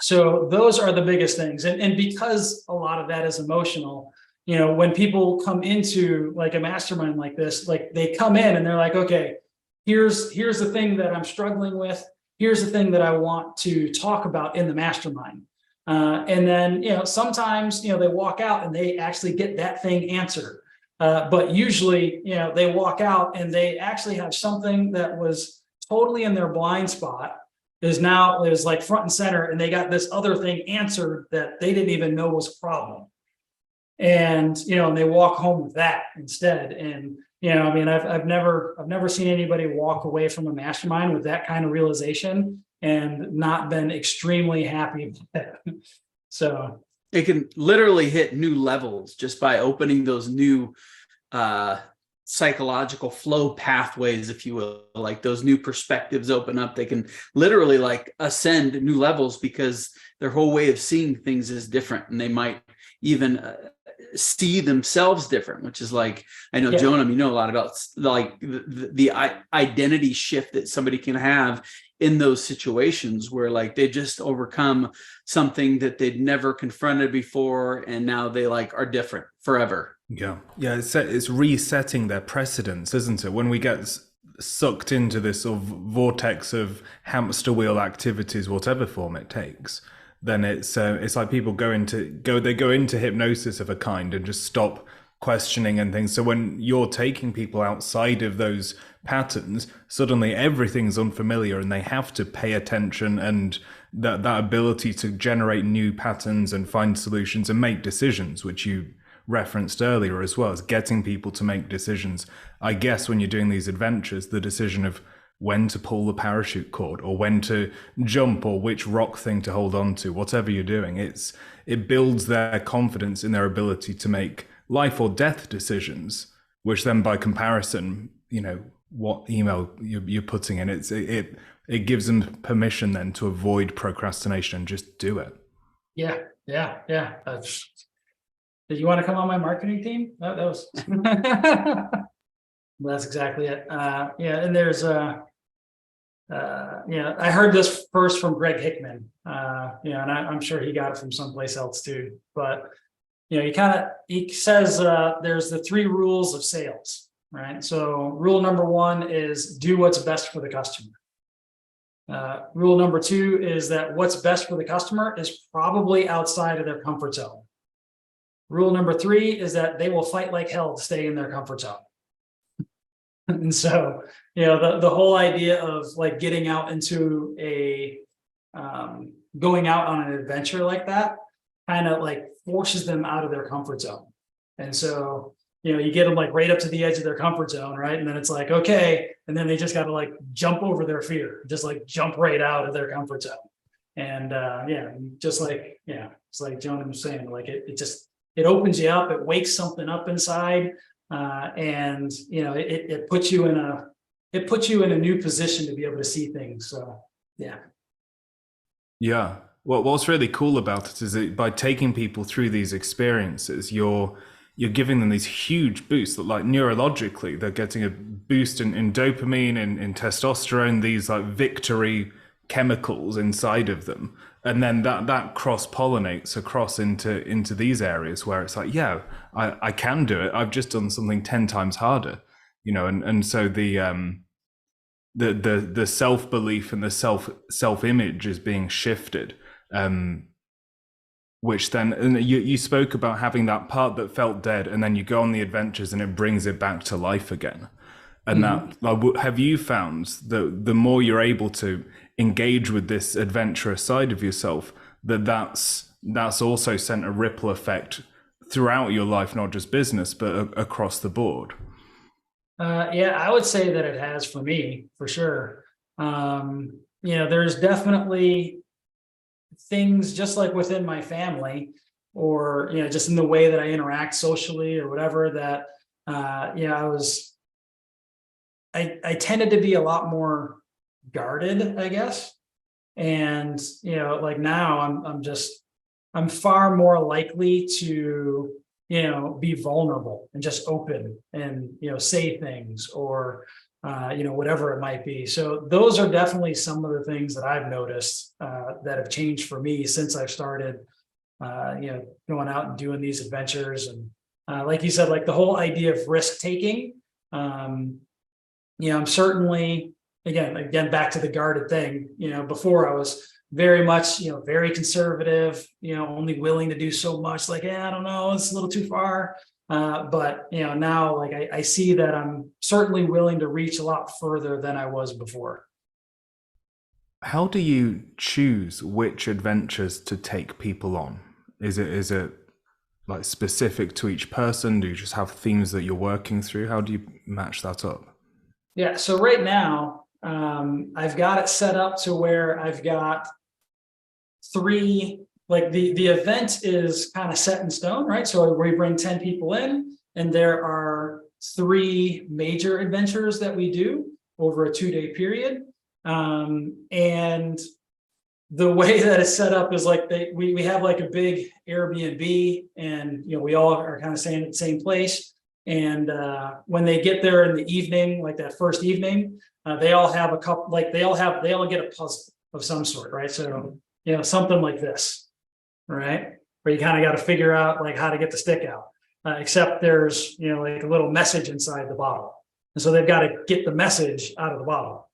So those are the biggest things. And because a lot of that is emotional, when people come into like a mastermind like this, like they come in and they're like, okay, here's the thing that I'm struggling with. Here's the thing that I want to talk about in the mastermind. And then, sometimes, they walk out and they actually get that thing answered. But usually, they walk out and they actually have something that was totally in their blind spot is like front and center, and they got this other thing answered that they didn't even know was a problem. And, and they walk home with that instead. And, I've never seen anybody walk away from a mastermind with that kind of realization and not been extremely happy with it. So it can literally hit new levels just by opening those new psychological flow pathways, if you will. Like those new perspectives open up. They can literally like ascend new levels because their whole way of seeing things is different, and they might even see themselves different, which is like, I know, Jonam, you know a lot about like the identity shift that somebody can have in those situations where like they just overcome something that they'd never confronted before, and now they like are different forever. Yeah, it's resetting their precedents, isn't it? When we get sucked into this sort of vortex of hamster wheel activities, whatever form it takes, then it's like people go into hypnosis of a kind and just stop questioning and things. So when you're taking people outside of those patterns, suddenly everything's unfamiliar and they have to pay attention, and that ability to generate new patterns and find solutions and make decisions, which you referenced earlier as well, as getting people to make decisions. I guess when you're doing these adventures, the decision of when to pull the parachute cord or when to jump or which rock thing to hold on to, whatever you're doing, it builds their confidence in their ability to make life or death decisions, which then by comparison, what email you're putting in, it gives them permission then to avoid procrastination and just do it. Yeah. Did you want to come on my marketing team? That was that's exactly it. And there's I heard this first from Greg Hickman, and I'm sure he got it from someplace else too. But he says there's the 3 rules of sales, right? So rule number 1 is do what's best for the customer. Rule number 2 is that what's best for the customer is probably outside of their comfort zone. Rule number 3 is that they will fight like hell to stay in their comfort zone. And so, the whole idea of like getting out into going out on an adventure like that kind of like forces them out of their comfort zone. And so, you get them like right up to the edge of their comfort zone, right? And then it's like, okay. And then they just got to like jump over their fear, just like jump right out of their comfort zone. And it's like Jonam was saying, like it opens you up, it wakes something up inside. And it puts you in a new position to be able to see things. So yeah. Well, what's really cool about it is that by taking people through these experiences, you're giving them these huge boosts that, like, neurologically, they're getting a boost in dopamine, in testosterone, these like victory chemicals inside of them. And then that cross-pollinates across into these areas where it's like, yeah, I can do it. I've just done something 10 times harder, and so the self-belief and the self-image is being shifted, which then, and you spoke about having that part that felt dead, and then you go on the adventures and it brings it back to life again. And that, have you found that the more you're able to engage with this adventurous side of yourself, that's also sent a ripple effect throughout your life, not just business, but across the board? I would say that it has for me, for sure. There's definitely things just like within my family, or just in the way that I interact socially or whatever, that I tended to be a lot more guarded, I guess. And, like now I'm far more likely to, be vulnerable and just open and, say things or, whatever it might be. So those are definitely some of the things that I've noticed that have changed for me since I've started, going out and doing these adventures. And like you said, like the whole idea of risk taking, I'm certainly, again, back to the guarded thing, before I was very much, very conservative, only willing to do so much, like, I don't know, it's a little too far. But, now like I see that I'm certainly willing to reach a lot further than I was before. How do you choose which adventures to take people on? Is it like specific to each person? Do you just have themes that you're working through? How do you match that up? Yeah. So right now, I've got it set up to where I've got three, like the event is kind of set in stone, right? So we bring 10 people in, and there are three major adventures that we do over a 2-day period. And the way that it's set up is like we have like a big Airbnb, and we all are kind of staying at the same place. And when they get there in the evening, like that first evening, they all have a couple, like they all get a puzzle of some sort, right? So something like this, right? Where you kind of got to figure out like how to get the stick out. Except there's like a little message inside the bottle, and so they've got to get the message out of the bottle.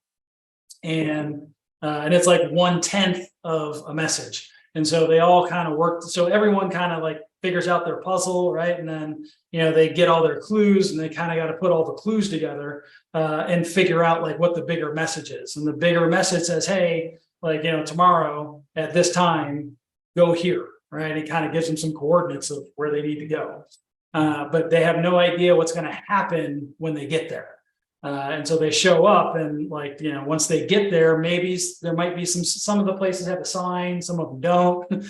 And it's like 1/10 of a message. And so they all kind of work. So everyone kind of like figures out their puzzle, right? And then, they get all their clues, and they kind of got to put all the clues together and figure out like what the bigger message is. And the bigger message says, hey, like, tomorrow at this time, go here, right? It kind of gives them some coordinates of where they need to go. But they have no idea what's going to happen when they get there. And so they show up, and like, once they get there, maybe there might be some of the places have a sign, some of them don't.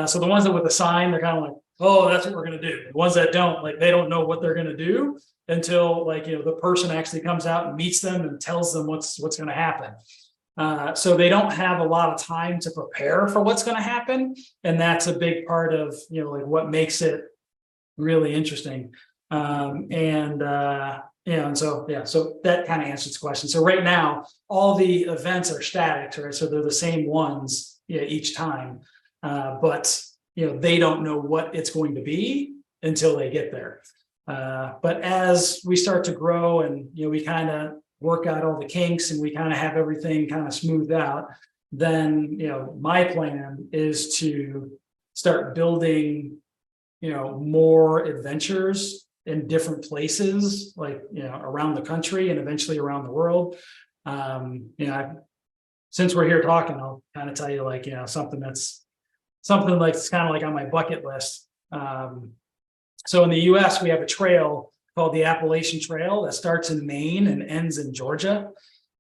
So the ones that with the sign, they're kind of like, oh, that's what we're going to do. The ones that don't, like, they don't know what they're going to do until like, the person actually comes out and meets them and tells them what's going to happen. So they don't have a lot of time to prepare for what's going to happen. And that's a big part of, like what makes it really interesting. So that kind of answers the question. So right now, all the events are static, right? So they're the same ones each time, but they don't know what it's going to be until they get there. But as we start to grow, and we kind of work out all the kinks, and we kind of have everything kind of smoothed out, then my plan is to start building more adventures in different places, like around the country and eventually around the world. Since we're here talking, I'll kind of tell you like something like it's kind of like on my bucket list. So in the US, we have a trail called the Appalachian Trail that starts in Maine and ends in Georgia.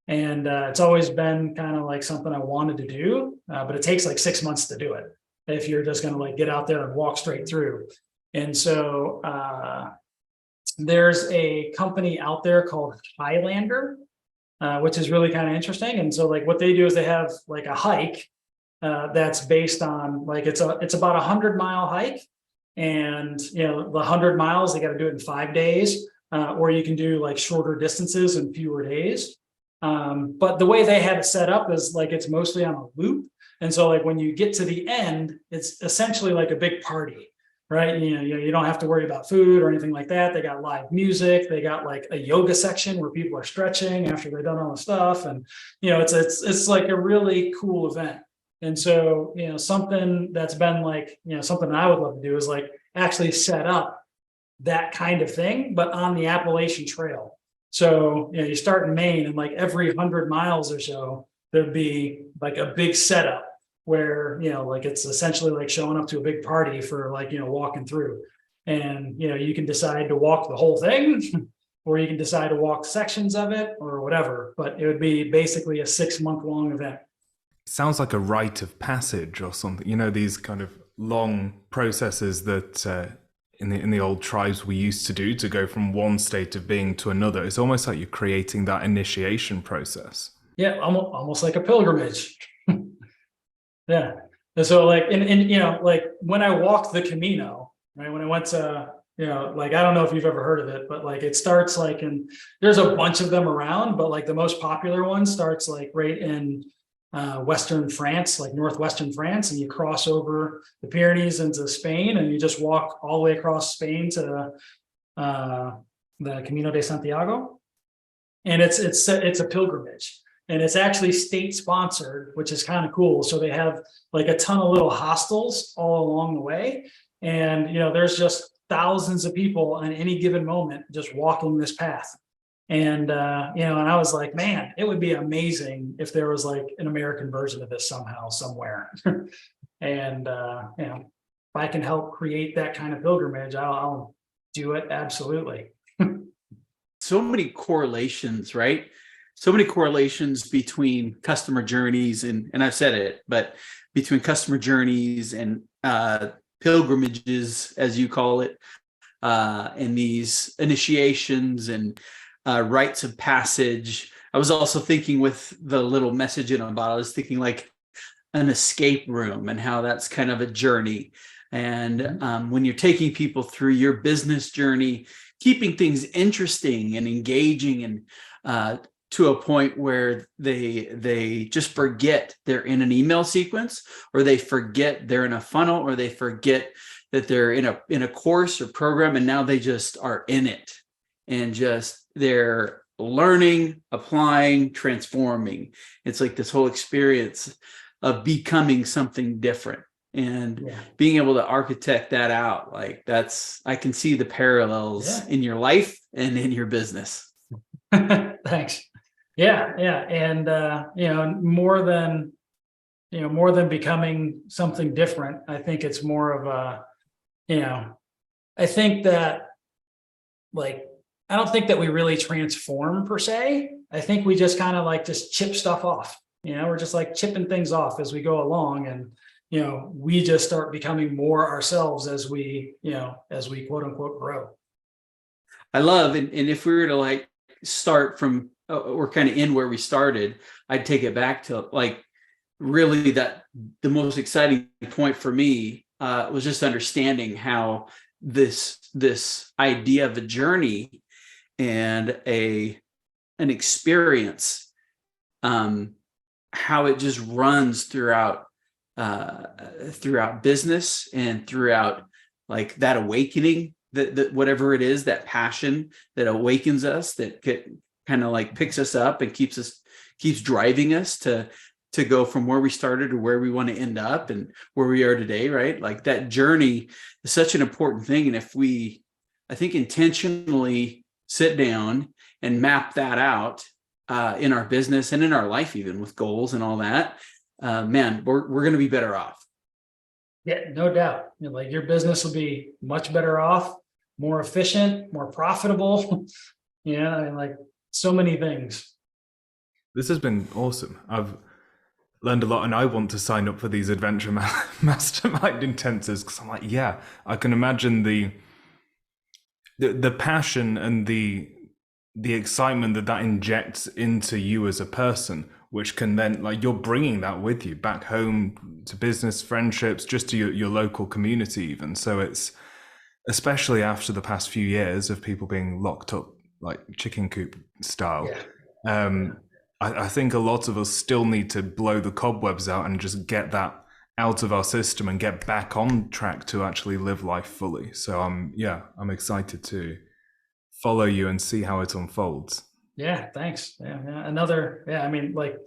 And it's always been kind of like something I wanted to do, but it takes like 6 months to do it if you're just going to like get out there and walk straight through. And so there's a company out there called Highlander, which is really kind of interesting. And so like what they do is they have like a hike that's based on like it's about 100-mile hike. And the 100 miles, they got to do it in 5 days, or you can do like shorter distances in fewer days. But the way they have it set up is like it's mostly on a loop. And so like when you get to the end, it's essentially like a big party, right? You don't have to worry about food or anything like that. They got live music. They got like a yoga section where people are stretching after they've done all the stuff. And, it's like a really cool event. And so, something that's been like, something I would love to do is like actually set up that kind of thing, but on the Appalachian Trail. So, you start in Maine, and like every 100 miles or so, there'd be like a big setup where, like it's essentially like showing up to a big party for like, walking through. And, you can decide to walk the whole thing, or you can decide to walk sections of it or whatever, but it would be basically a 6-month-long event. Sounds like a rite of passage or something, these kind of long processes that in the old tribes we used to do to go from one state of being to another. It's almost like you're creating that initiation process. Yeah, almost like a pilgrimage. Yeah. And so like, and you know, like when I walked the Camino, right, when I went to, you know, like, I don't know if you've ever heard of it, but like it starts like there's a bunch of them around, but like the most popular one starts like right in Western France, like northwestern France, and you cross over the Pyrenees into Spain, and you just walk all the way across Spain to the Camino de Santiago. And it's a pilgrimage, and it's actually state sponsored, which is kind of cool. So they have like a ton of little hostels all along the way, and you know there's just thousands of people on any given moment just walking this path. And you know, and I was like, man, it would be amazing if there was like an American version of this somehow, somewhere. And you know, if I can help create that kind of pilgrimage, I'll do it absolutely. So many correlations, right? So many correlations between customer journeys and I've said it, but between customer journeys and pilgrimages, as you call it, and these initiations and rites of passage. I was also thinking with the little message in a bottle, I was thinking like an escape room and how that's kind of a journey. And when you're taking people through your business journey, keeping things interesting and engaging, and to a point where they just forget they're in an email sequence, or they forget they're in a funnel, or they forget that they're in a course or program, and now they just are in it, and just they're learning, applying, transforming. It's like this whole experience of becoming something different. And being able to architect that out, like I can see the parallels in your life and in your business. Thanks. Yeah. And you know, more than becoming something different, I think it's more of a, you know, I think that like, I don't think that we really transform per se. I think we just kind of like just chip stuff off. You know, we're just like chipping things off as we go along, and you know, we just start becoming more ourselves as we quote unquote grow. I love, and if we were to like start from, we're kind of in where we started, I'd take it back to like really that the most exciting point for me was just understanding how this idea of a journey and an experience, how it just runs throughout business and throughout like that awakening, that whatever it is, that passion that awakens us, that kind of like picks us up and keeps driving us to go from where we started to where we want to end up and where we are today, right? Like that journey is such an important thing. And if we, I think, intentionally sit down and map that out in our business and in our life, even with goals and all that, man, we're going to be better off. Yeah, no doubt. You know, like your business will be much better off, more efficient, more profitable. Yeah, I mean, like so many things. This has been awesome. I've learned a lot, and I want to sign up for these adventure mastermind intensives, because I'm like, yeah, I can imagine the passion and the excitement that injects into you as a person, which can then, like, you're bringing that with you back home to business, friendships, just to your local community even. So it's, especially after the past few years of people being locked up like chicken coop style, I think a lot of us still need to blow the cobwebs out and just get that out of our system and get back on track to actually live life fully. So I'm excited to follow you and see how it unfolds. Yeah, thanks. Yeah. I mean, like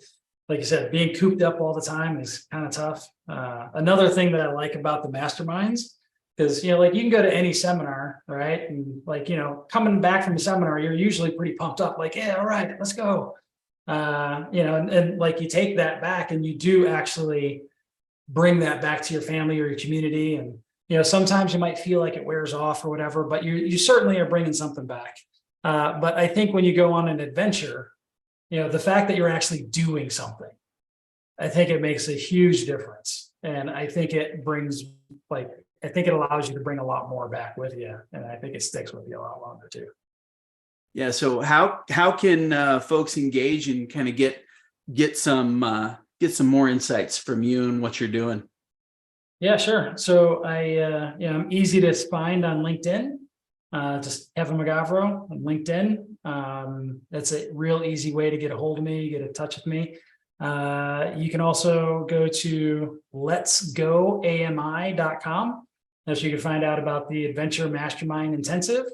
you said, being cooped up all the time is kind of tough. Another thing that I like about the masterminds is, you know, like you can go to any seminar, right? And like, you know, coming back from the seminar, you're usually pretty pumped up, like, yeah, all right, let's go. You know, and like you take that back and you do actually bring that back to your family or your community. And, you know, sometimes you might feel like it wears off or whatever, but you certainly are bringing something back. But I think when you go on an adventure, you know, the fact that you're actually doing something, I think it makes a huge difference. And I think it allows you to bring a lot more back with you. And I think it sticks with you a lot longer too. Yeah. So how can folks engage and kind of get get some more insights from you and what you're doing. Yeah, sure. So I'm easy to find on LinkedIn. Just Kevin Mogavero on LinkedIn. That's a real easy way to get a hold of me, get in touch with me. You can also go to letsgoami.com. That's where you can find out about the Adventure Mastermind Intensive.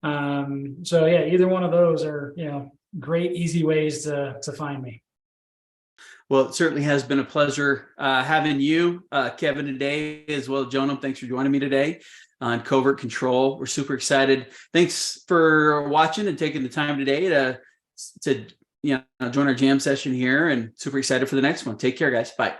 So yeah, either one of those are, great, easy ways to find me. Well, it certainly has been a pleasure having you, Kevin, today, as well as Jonam. Thanks for joining me today on Covert Control. We're super excited. Thanks for watching and taking the time today to join our jam session here, and super excited for the next one. Take care, guys. Bye.